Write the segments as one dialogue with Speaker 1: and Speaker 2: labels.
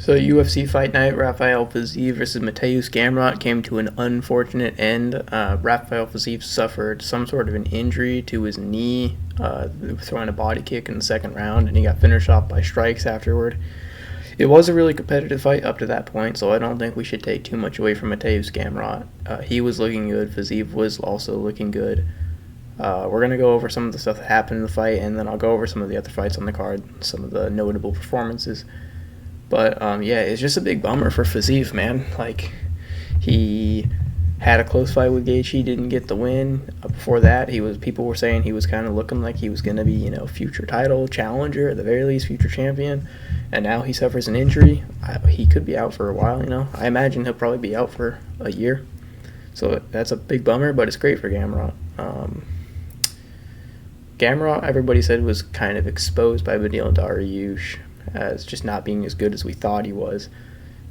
Speaker 1: So UFC Fight Night, Rafael Fiziev versus Mateusz Gamrot came to an unfortunate end. Rafael Fiziev suffered some sort of an injury to his knee, throwing a body kick in the second round, and he got finished off by strikes afterward. It was a really competitive fight up to that point, so I don't think we should take too much away from Mateusz Gamrot. He was looking good. Fiziev was also looking good. We're going to go over some of the stuff that happened in the fight, and then I'll go over some of the other fights on the card, some of the notable performances. But, yeah, it's just a big bummer for Fiziev, man. Like, he had a close fight with Gaethje, didn't get the win. Before that, people were saying he was kind of looking like he was going to be, future title challenger, at the very least, future champion. And now he suffers an injury. He could be out for a while, I imagine he'll probably be out for a year. So that's a big bummer, but it's great for Gamrot. Gamrot, everybody said, was kind of exposed by Beneil Dariush as just not being as good as we thought he was.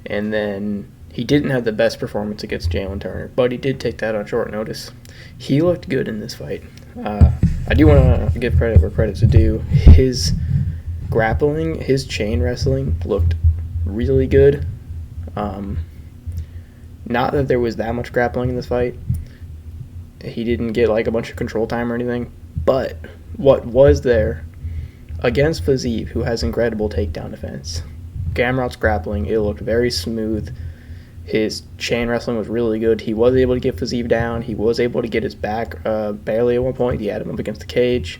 Speaker 1: And then he didn't have the best performance against Jalen Turner, but he did take that on short notice. He looked good in this fight. I do want to give credit where credit's due. His grappling, his chain wrestling looked really good. Not that there was that much grappling in this fight. He didn't get like a bunch of control time or anything, but what was there against Fiziev, who has incredible takedown defense, Gamrot's grappling, it looked very smooth. His chain wrestling was really good. He was able to get Fiziev down. He was able to get his back barely at one point. He had him up against the cage.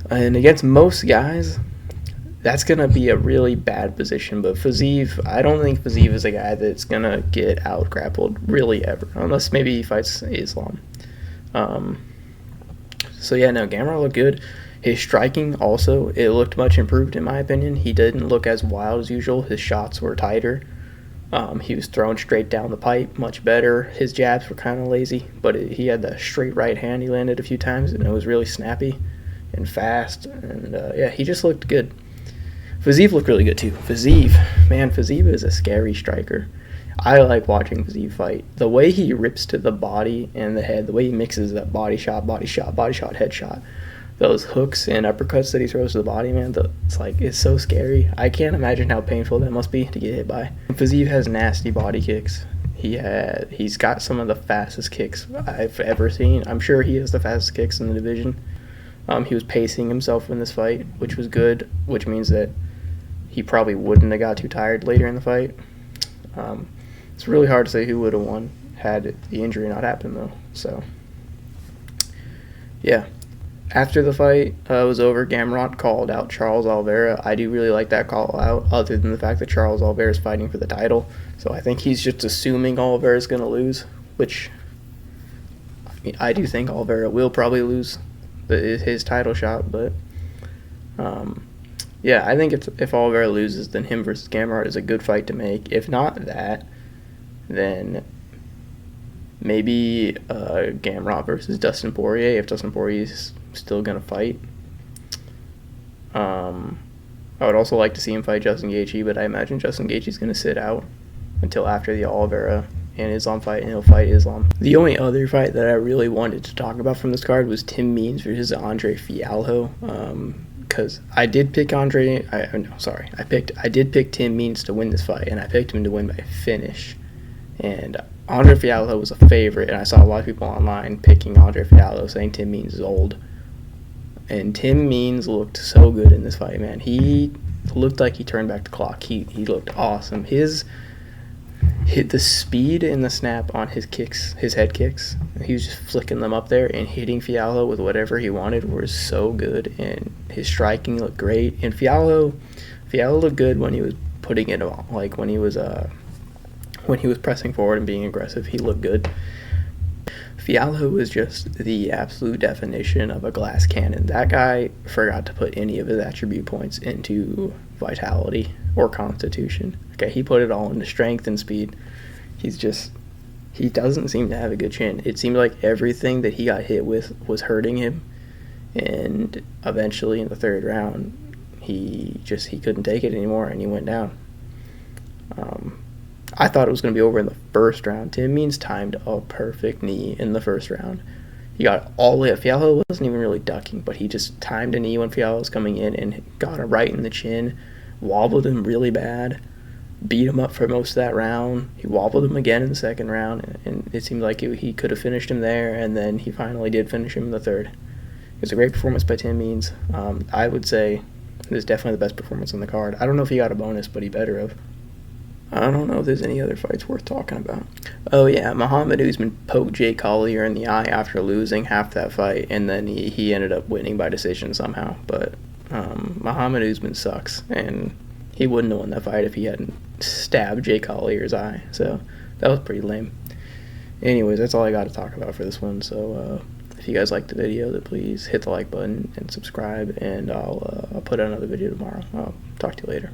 Speaker 1: And against most guys, that's going to be a really bad position. But Fiziev, I don't think Fiziev is a guy that's going to get out-grappled really ever, unless maybe he fights Islam. So, yeah, no, Gamrot looked good. His striking also, it looked much improved in my opinion. He didn't look as wild as usual. His shots were tighter. He was throwing straight down the pipe, much better. His jabs were kind of lazy, but he had the straight right hand he landed a few times, and it was really snappy and fast. And, yeah, he just looked good. Fiziev looked really good too. Fiziev is a scary striker. I like watching Fiziev fight. The way he rips to the body and the head, the way he mixes that body shot, headshot, those hooks and uppercuts that he throws to the body, man, it's so scary. I can't imagine how painful that must be to get hit by. Fiziev has nasty body kicks. He's got some of the fastest kicks I've ever seen. I'm sure he has the fastest kicks in the division. He was pacing himself in this fight, which was good, which means that he probably wouldn't have got too tired later in the fight. It's really hard to say who would have won had the injury not happened, though. So, yeah. After the fight was over, Gamrot called out Charles Oliveira. I do really like that call out, other than the fact that Charles Oliveira is fighting for the title. So I think he's just assuming Oliveira is going to lose, which I do think Oliveira will probably lose his title shot. But, yeah, I think if Oliveira loses, then him versus Gamrot is a good fight to make. If not that, then maybe Gamrot versus Dustin Poirier, if Dustin Poirier is still going to fight. I would also like to see him fight Justin Gaethje, but I imagine Justin Gaethje is going to sit out until after the Oliveira and Islam fight, and he'll fight Islam. The only other fight that I really wanted to talk about from this card was Tim Means versus Andre Fialho, because I did pick I did pick Tim Means to win this fight, and I picked him to win by finish. And Andre Fialho was a favorite, and I saw a lot of people online picking Andre Fialho, saying Tim Means is old. And Tim Means looked so good in this fight, man. He looked like he turned back the clock. He looked awesome. The speed and the snap on his kicks, his head kicks, he was just flicking them up there and hitting Fialho with whatever he wanted was so good. And his striking looked great. And Fialho looked good when he was putting it on, like when he was pressing forward and being aggressive. He looked good. Fialho was just the absolute definition of a glass cannon. That guy forgot to put any of his attribute points into vitality or constitution. Okay, he put it all into strength and speed. He doesn't seem to have a good chin. It seemed like everything that he got hit with was hurting him. And eventually in the third round, he couldn't take it anymore and he went down. I thought it was going to be over in the first round. Tim Means timed a perfect knee in the first round. He got all the way up. Fialho wasn't even really ducking, but he just timed a knee when Fialho was coming in and got it right in the chin wobbled him really bad, beat him up for most of that round. He wobbled him again in the second round, and it seemed like he could have finished him there, and then he finally did finish him in the third. It was a great performance by Tim Means. I would say it was definitely the best performance on the card. I don't know if he got a bonus, but he better have. I don't know if there's any other fights worth talking about. Oh, yeah, Muhammad Usman poked Jay Collier in the eye after losing half that fight, and then he ended up winning by decision somehow. But Muhammad Usman sucks, and he wouldn't have won that fight if he hadn't stabbed Jay Collier's eye. So that was pretty lame. Anyways, that's all I got to talk about for this one. So if you guys liked the video, then please hit the like button and subscribe, and I'll put out another video tomorrow. I'll talk to you later.